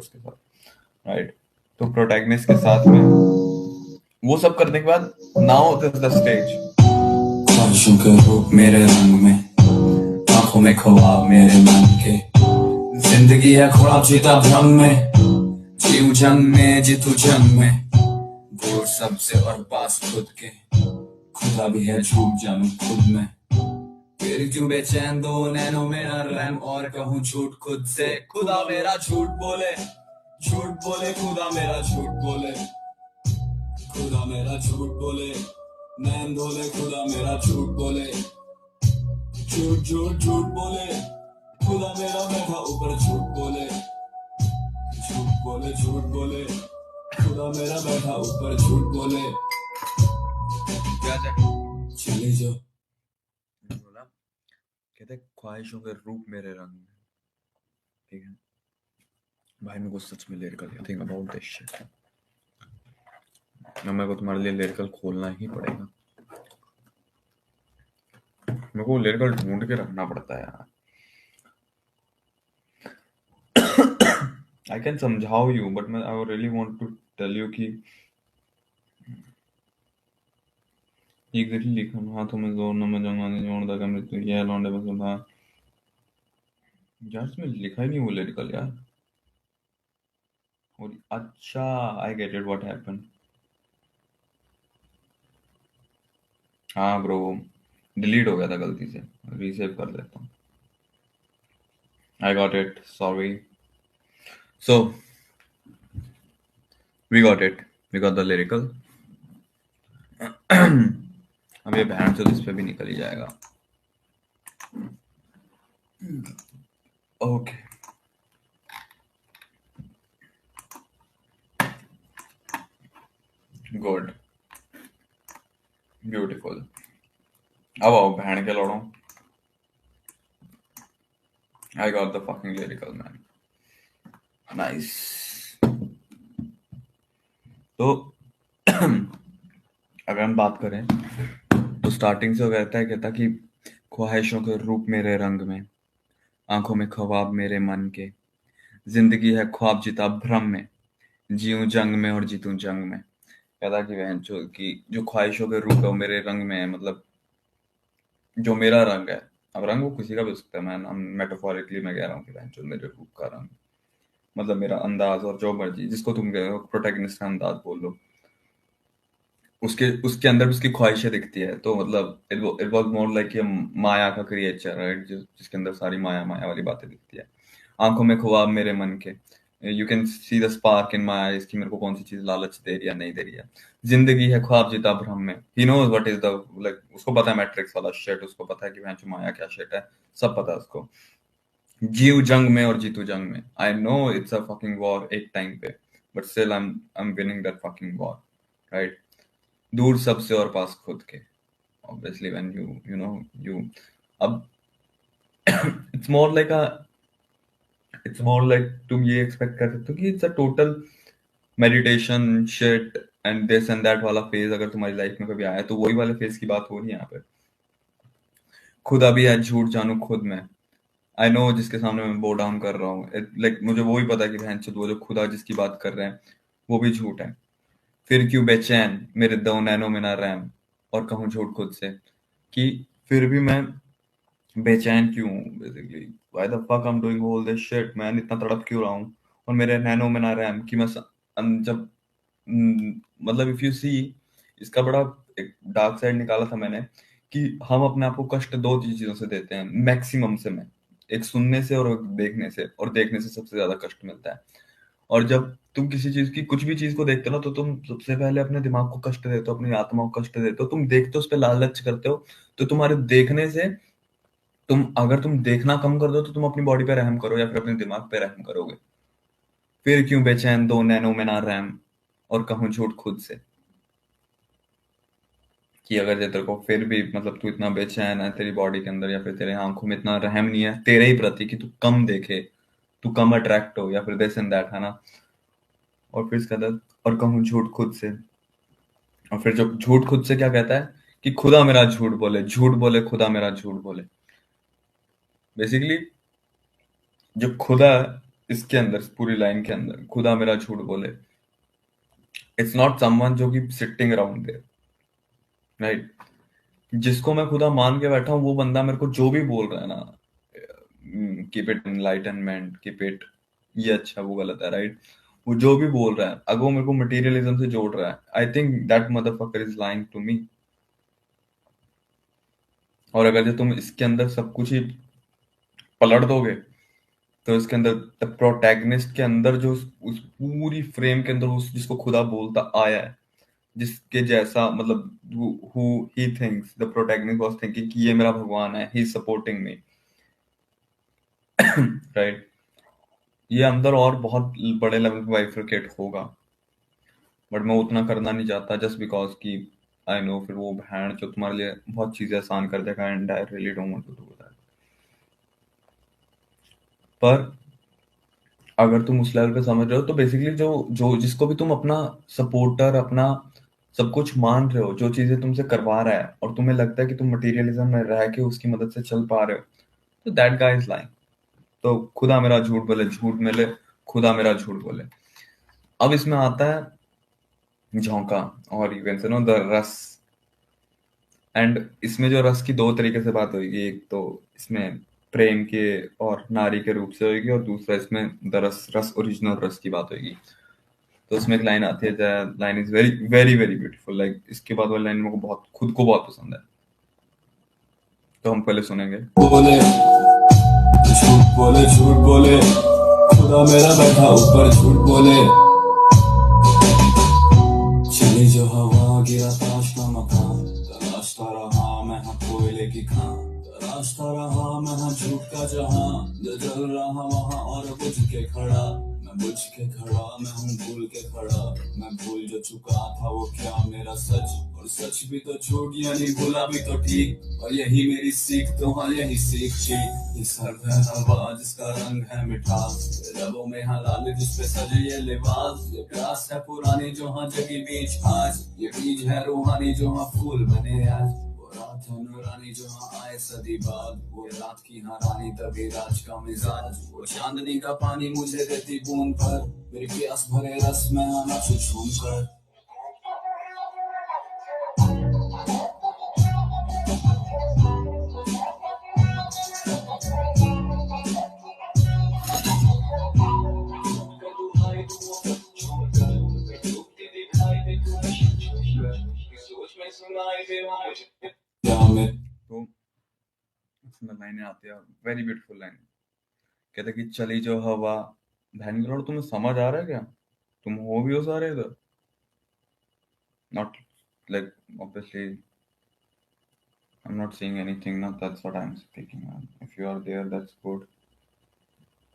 दोस्त के साथ, राइट? तो प्रोटैगनिस्ट के साथ में वो सब करने के बाद नाउ दिस द स्टेज। ख्वाहिशों के रूप मेरे रंग में, आंखों में ख्वाब मेरे मन के, जिंदगी है ख्वाब जीता भ्रम में, जीऊं जंग में जीतू जंग में, दूर सबसे और पास खुद के, खुदा भी है झूठ जानू खुद में। फिर क्यों बेचैन दो नैनो मेरा रैम, और कहूँ झूठ खुद से, खुदा मेरा झूठ बोले, झूठ बोले खुदा मेरा झूठ बोले, खुदा मेरा झूठ बोले, नैन धोले खुदा मेरा झूठ बोले, झूठ झूठ झूठ बोले, खुदा मेरा बैठा ऊपर झूठ बोले, झूठ बोले झूठ बोले, खुदा मेरा बैठा ऊपर झूठ बोले। क्या चले जाओ बोला, कहते ख्वाहिशों के रूप मेरे रंग में, ठीक है भाई। मेरे को सच में lyrical think about this shit, मेरे को तुम्हारे लिए लिरिकल खोलना ही पड़ेगा, मेरे को लिरिकल ढूंढ के रखना पड़ता है यार। I can समझाओ you, but मैं I really want to tell you कि एग्जैक्टली लिखा हाथों में जोर न में जंगाने जोड़दा का मृत्यु यह लौंडे बस था यार, इसमें लिखा ही नहीं वो लिरिकल यार। और अच्छा I get it what happened. हाँ ब्रो, डिलीट हो गया था गलती से, रीसेव कर देता हूँ। I got it, sorry. So we got it, we got the lyrical. अब ये बहन से इस पे भी निकल ही जाएगा। Okay good beautiful. अब आओ बहन के लड़ो। I got the fucking lyrical man, nice. तो अगर हम बात करें तो स्टार्टिंग से वो कहता कि ख्वाहिशों के रूप मेरे रंग में, आंखों में ख्वाब मेरे मन के, जिंदगी है ख्वाब जीता भ्रम में, जीऊं जंग में और जीतूं जंग में। कहता कि बहन जो ख्वाहिशों के रूप है वो मेरे रंग में है, मतलब जो मेरा रंग है। अब रंग वो किसी का भी हो सकता है, मैं मेटाफोरिकली मैं कह रहा हूँ कि बहन जो मेरे रूप का रंग, मतलब मेरा अंदाज, और जो मर्जी जिसको तुम कह रहे हो प्रोटैगनिस्ट का अंदाज बोल लो, उसके उसके अंदर भी उसकी ख्वाहिशें दिखती है। तो मतलब इट वाज मोर लाइक ये माया का क्रिएचर, राइट? जिसके अंदर सारी माया माया वाली बातें दिखती है। आंखों में ख्वाब मेरे मन के, you can see the spark in my eyes, कि मेरे को कौन सी चीज लालच दे रही है नहीं दे रही है। जिंदगी है ख्वाब जीता भ्रम में, he knows what is the, like उसको पता है मैट्रिक्स वाला शिट, उसको पता है कि भैंचो माया क्या शिट है, सब पता है उसको। जीव जंग में और जीतू जंग में, I know it's a fucking war एक टाइम पे, but still I am winning that fucking war, right? दूर सबसे और पास खुद के, obviously when you know you, अब it's more like a, it's more like तुम ये एक्सपेक्ट कर सकते हो कि it's a total meditation shit and this and that वाला फेज अगर तुम्हारी लाइफ में कभी आया तो वही वाले फेज की बात हो रही है यहाँ पे। खुदा भी है झूठ जानू खुद में, आई नो जिसके सामने मैं बो डाउन कर रहा हूँ, लाइक मुझे वो भी पता है कि बहन चोद वो जो खुदा जिसकी बात कर रहे हैं वो भी झूठ है। फिर क्यों बेचैन मेरे दो नैनो में ना रैम, और कहूँ झूठ खुद से, कि फिर भी मैं बेचैन क्यों हूँ, basically why the fuck I am doing all this shit, मैं इतना तड़प क्यों रहा हूँ, और मेरे नैनो में ना रैम, कि मैं जब मतलब इफ यू सी, इसका बड़ा एक डार्क साइड निकाला था मैंने, कि हम अपने आप को कष्ट दो चीजों से देते हैं मैक्सिमम से, में एक सुनने से और एक देखने से, और देखने से सबसे ज्यादा कष्ट मिलता है। और जब तुम किसी चीज की, कुछ भी चीज को देखते हो ना, तो तुम सबसे पहले अपने दिमाग को कष्ट देते हो, अपनी आत्मा को कष्ट देते हो, तुम देखते हो उस पर लालच करते हो, तो तुम्हारे देखने से अगर तुम देखना कम कर दो तो तुम अपनी बॉडी पे रहम करो या फिर अपने दिमाग पे रहम करोगे। फिर क्यों बेचैन दो नैनो में ना रैम, और कहूँ झूठ खुद से, कि अगर ये तेरे को फिर भी मतलब तू इतना बेचैन है तेरी बॉडी के अंदर, या फिर तेरे आंखों में इतना रहम नहीं है तेरे ही प्रति कि तू कम देखे, तू कम अट्रैक्ट हो, या फिर दिस एंड दैट, है ना? और फिर इसका दर्द, और कहूँ झूठ खुद से, और फिर जब झूठ खुद से क्या कहता है कि खुदा मेरा झूठ बोले खुदा मेरा झूठ बोले। बेसिकली जो खुदा इसके अंदर पूरी लाइन के अंदर खुदा मेरा झूठ बोले, इट्स नॉट समवन जो कि सिटिंग अराउंड देयर, राइट? जिसको मैं खुदा मान के बैठा हूँ वो बंदा मेरे को जो भी बोल रहा है ना, keep it enlightenment, keep it, ये अच्छा वो गलत है, राइट? वो जो भी बोल रहा है, अगर वो मेरे को मटेरियलिज्म से जोड़ रहा है, I think that motherfucker is lying to me. और अगर जो तुम इसके अंदर सब कुछ ही पलट दोगे, तो इसके अंदर द प्रोटैगनिस्ट के अंदर जो उस पूरी फ्रेम के अंदर उस जिसको खुदा बोलता आया है, जिसके जैसा मतलब who he thinks, the protagonist was thinking कि ये मेरा भगवान है, he is supporting me, right? ये अंदर और बहुत बड़े लेवल पे बाइफरकेट होगा, बट मैं उतना करना नहीं चाहता, जस्ट बिकॉज कि आई नो फिर वो भैंड जो तुम्हारे लिए बहुत चीजें आसान कर देगा, and I really don't want to do that. पर अगर तुम उस लेवल पे समझ रहे हो, तो बेसिकली जो जो जिसको भी तुम अपना सपोर्टर, अपना सब कुछ मान रहे हो, जो चीजें तुमसे करवा रहा है और तुम्हें लगता है कि तुम मटेरियलिज्म में रह के उसकी मदद से चल पा रहे हो, तो दैट गाय इज लाइंग। तो खुदा मेरा झूठ बोले, झूठ मिले, खुदा मेरा झूठ बोले। अब इसमें आता है झोंका, और you can say know the रस। एंड इसमें जो रस की दो तरीके से बात होगी, एक तो इसमें प्रेम के और नारी के रूप से होगी, और दूसरा इसमें द रस, रस ओरिजिनल रस की बात होगी। तो उसमें एक लाइन आती है, line is very very very beautiful, like इसके बाद वाली लाइन मेरे को बहुत, खुद को बहुत पसंद है, तो हम पहले सुनेंगे। बोले झूठ बोले, झूठ बोले, खुदा मेरा बैठा ऊपर झूठ बोले, चली जो हवा गिरा ताश का मकान, तराशता रहा मैं हाँ कोयले की खान, तराशता रहा मैं हाँ झूठ का जहां, जो जल रहा वहां और बुझ के खड़ा, मैं बुझ के खड़ा, मैं हूँ भूल के खड़ा, मैं भूल जो चुका था वो क्या मेरा सच, और सच भी तो झूठ यानी भूला भी तो ठीक, और यही मेरी सीख तो हाँ यही सीख थी, ये सर्द है हवा जिसका रंग है मिठास, रबों में हाँ लाल जिस पे सजे ये लिबास, ये प्यास है पुरानी जो हाँ जगी बीच आज, ये बीज है रूहानी जो हाँ फूल बने आज, वो रात है नूरानी जो हाँ आए सदी बाद, वो रात की हाँ रानी तभी राज का मिजाज, वो चांदनी का पानी मुझे देती बूंद पर, मेरी प्यास भरे रस में हाँ नाचू झूम कर। तो इसमें लाइनें आती है, वेरी ब्यूटीफुल लाइन। कहते कि चली जो हवा, बहन की लौट, तुम्हें समझ आ रहा है क्या? तुम हो भी हो सारे इधर, not like obviously I'm not saying anything ना, that's what I'm speaking on. If you are there, that's good.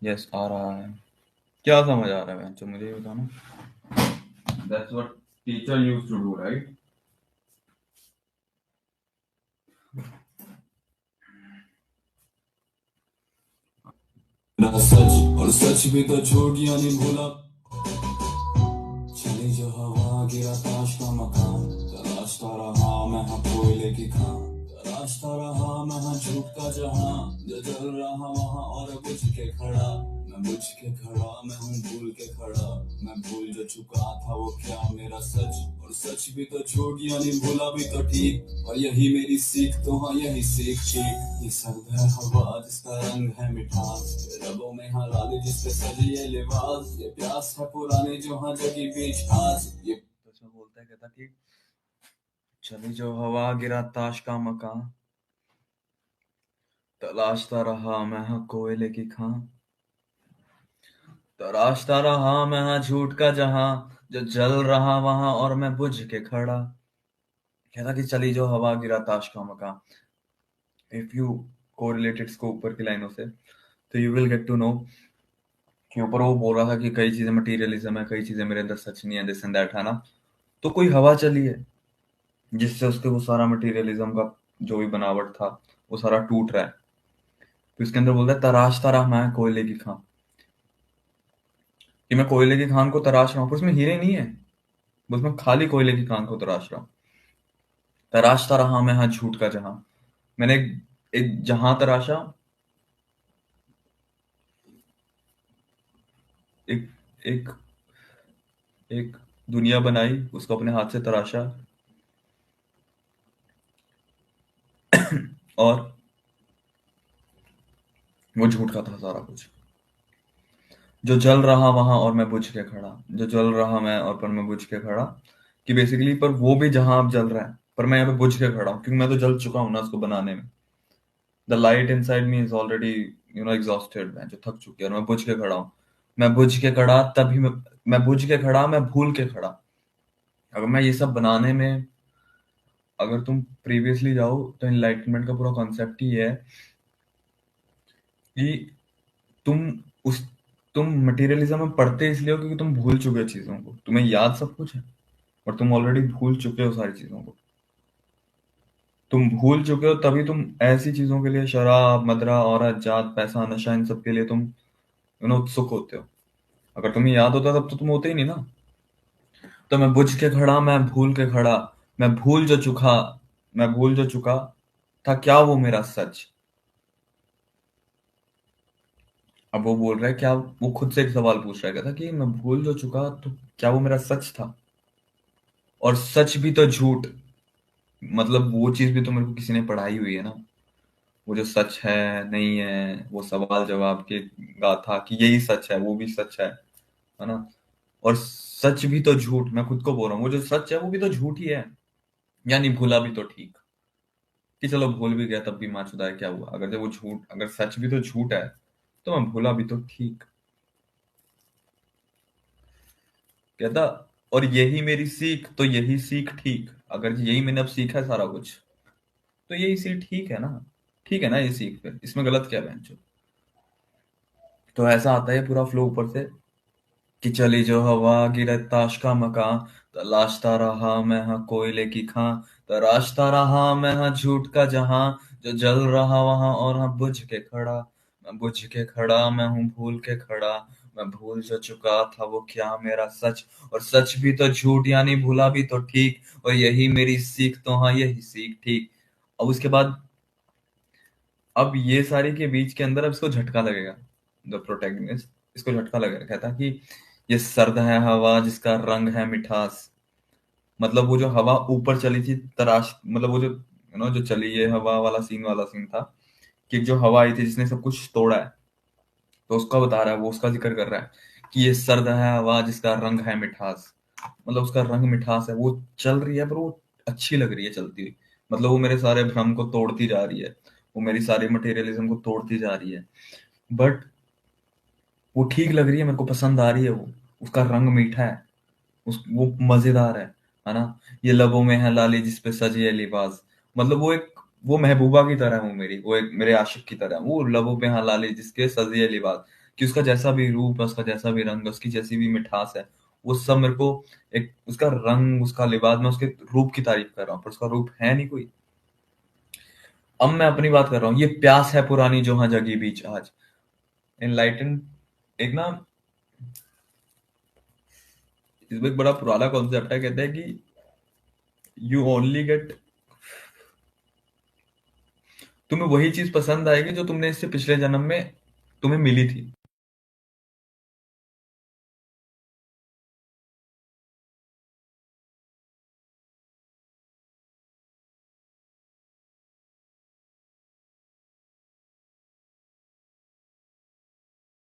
Yes, आ रहा है। क्या समझ आ रहा है बहन? मुझे ये बताना। That's what teacher used to do, right? ना सच और सच भी तो झूठ यानी भूला, चली जो हवा गिरा ताश का मकान, तराशता रहा मैं हाँ कोयले की खान, तराशता रहा मैं हाँ झूठ का जहां, जो जल रहा वहां और बुझ के खड़ा, मैं बुझ के खड़ा, मैं हूँ भूल के खड़ा, मैं भूल जो चुका था वो क्या मेरा सच, और सच भी तो झूठ यानी भूला भी तो ठीक, और यही मेरी सीख तो हाँ यही सीख थी, ये सर्द है हवा जिसका रंग है मिठास, रबों में हाँ लाली जिस पे सजी ये लिबास, ये प्यास है पुरानी जो हाँ जगी बीच आज, ये तो इसमें बोलता है, कहता कि चली जो हवा गिरा ताश का मकान, तलाशता रहा मैं हाँ कोयले की खान, तराशता रहा मैं हाँ झूठ का जहां, जो जल रहा वहां और मैं बुझ के खड़ा। कहता कि चली जो हवा गिरा ताश का मकान, इफ यू कोरिलेट इसको ऊपर की लाइनों से, तो you will get to know कि ऊपर वो बोल रहा था कि कई चीजें मटीरियलिज्म है, कई चीजें मेरे अंदर सच नहीं है, दिस एंड दैट, है ना? तो कोई हवा चली है जिससे उसके वो सारा मटीरियलिज्म का जो भी बनावट था वो सारा टूट रहा है। तो इसके अंदर बोलता है तराशता रहा मैं कोयले की खान, कि मैं कोयले की खान को तराश रहा हूँ, पर उसमें हीरे नहीं है, बस मैं खाली कोयले की खान को तराश रहा हूँ। तराशता रहा मैं हाँ झूठ का जहां, मैंने एक जहां तराशा, एक एक एक दुनिया बनाई, उसको अपने हाथ से तराशा, और वो झूठ का था सारा कुछ। जो जल रहा वहां और मैं बुझ के खड़ा, जो जल रहा मैं और पर मैं बुझ के खड़ा, कि बेसिकली पर वो भी जहां अब जल रहा है, पर मैं यहाँ पे बुझ के खड़ा हूँ क्योंकि मैं तो जल चुका हूँ ना उसको बनाने में। The light inside me is already exhausted, मैं जो थक चुकी है, और मैं बुझ के खड़ा हूँ। मैं बुझ के खड़ा तभी मैं बुझ के खड़ा, मैं भूल के खड़ा। अगर मैं ये सब बनाने में, अगर तुम प्रीवियसली जाओ तो एनलाइटमेंट का पूरा कॉन्सेप्ट ही है कि तुम उस तुम मटेरियलिज्म में पढ़ते इसलिए हो क्योंकि तुम भूल चुके हो चीजों को, तुम्हें याद सब कुछ है और तुम ऑलरेडी भूल चुके हो सारी चीजों को। तुम भूल चुके हो तभी तुम ऐसी चीजों के लिए, शराब, मदरा, औरत, जात, पैसा, नशा, इन सब के लिए तुम उत्सुक होते हो। अगर तुम्हें याद होता तब तो तुम होते ही नहीं ना। तो मैं बुझ के खड़ा, मैं भूल के खड़ा, मैं भूल जो चुका, मैं भूल जो चुका था क्या वो मेरा सच। अब वो बोल रहा है क्या, वो खुद से एक सवाल पूछ रहा है, कहता कि मैं भूल जो चुका तो क्या वो मेरा सच था। और सच भी तो झूठ, मतलब वो चीज भी तो मेरे को किसी ने पढ़ाई हुई है ना। वो जो सच है, नहीं है, वो सवाल जवाब के गाथा कि यही सच है, वो भी सच है ना। और सच भी तो झूठ, मैं खुद को बोल रहा हूँ वो जो सच है वो भी तो झूठ ही है। यानी भूला भी तो ठीक, कि चलो भूल भी गया तब भी माँ चुदा है, क्या हुआ, अगर जब वो झूठ, अगर सच भी तो झूठ है तो मैं भूला भी तो ठीक। कहता और यही मेरी सीख, तो यही सीख ठीक, अगर यही मैंने अब सीखा है सारा कुछ, तो यही सीख ठीक है ना। ठीक है ना ये सीख, फिर इसमें गलत क्या है। तो ऐसा आता है पूरा फ्लो ऊपर से कि चली जो हवा गिरे ताश का मकान, तलाशता रहा मैं हाँ कोयले की खां, तराशता रहा मैं हाँ झूठ का जहां, जो जल रहा वहां और हाँ बुझ के खड़ा। मैं बुझ के खड़ा, मैं हूँ भूल के खड़ा, मैं भूल जो चुका था वो क्या मेरा सच, और सच भी तो झूठ यानी भूला भी तो ठीक, और यही मेरी सीख, तो हाँ यही सीख ठीक। अब उसके बाद, अब ये सारी के बीच के अंदर अब इसको झटका लगेगा, द प्रोटैगनिस्ट, इसको झटका लगेगा, कहता कि ये सर्द है हवा जिसका रंग है मिठास। मतलब वो जो हवा ऊपर चली थी तराश, मतलब वो जो जो चली, ये हवा वाला सीन था कि जो हवा आई थी जिसने सब कुछ तोड़ा है, तो उसका बता रहा है, वो उसका जिक्र कर रहा है कि ये सर्द है हवा जिसका रंग है मिठास। मतलब उसका रंग मिठास है, वो चल रही है पर वो अच्छी लग रही है चलती हुई। मतलब वो मेरे सारे भ्रम को तोड़ती जा रही है, वो मेरी सारी मटेरियलिज्म को तोड़ती जा रही है। बट वो ठीक लग रही है, मेरे को पसंद आ रही है वो, उसका रंग मीठा है, उस वो मजेदार है ना। ये लबों में है लाली जिस पे सजी है लिबास। मतलब वो एक, वो महबूबा की तरह हूँ मेरी, वो एक मेरे आशिक की तरह, वो लबों पे है लाली जिसके सजी है लिबास, कि उसका जैसा भी रूप है, उसका जैसा भी रंग है, उसकी जैसी भी मिठास है, वो सब मेरे को, एक उसका रंग, उसका लिबास, मैं उसके रूप की तारीफ कर रहा हूँ पर उसका रूप है नहीं कोई। अब मैं अपनी बात कर रहा हूँ, ये प्यास है पुरानी जो हाँ जगी बीच आज। एनलाइटन एक ना, इसमें एक बड़ा पुराना कॉन्सेप्ट है, कहते हैं कि यू ओनली गेट, तुम्हें वही चीज पसंद आएगी जो तुमने इससे पिछले जन्म में तुम्हें मिली थी।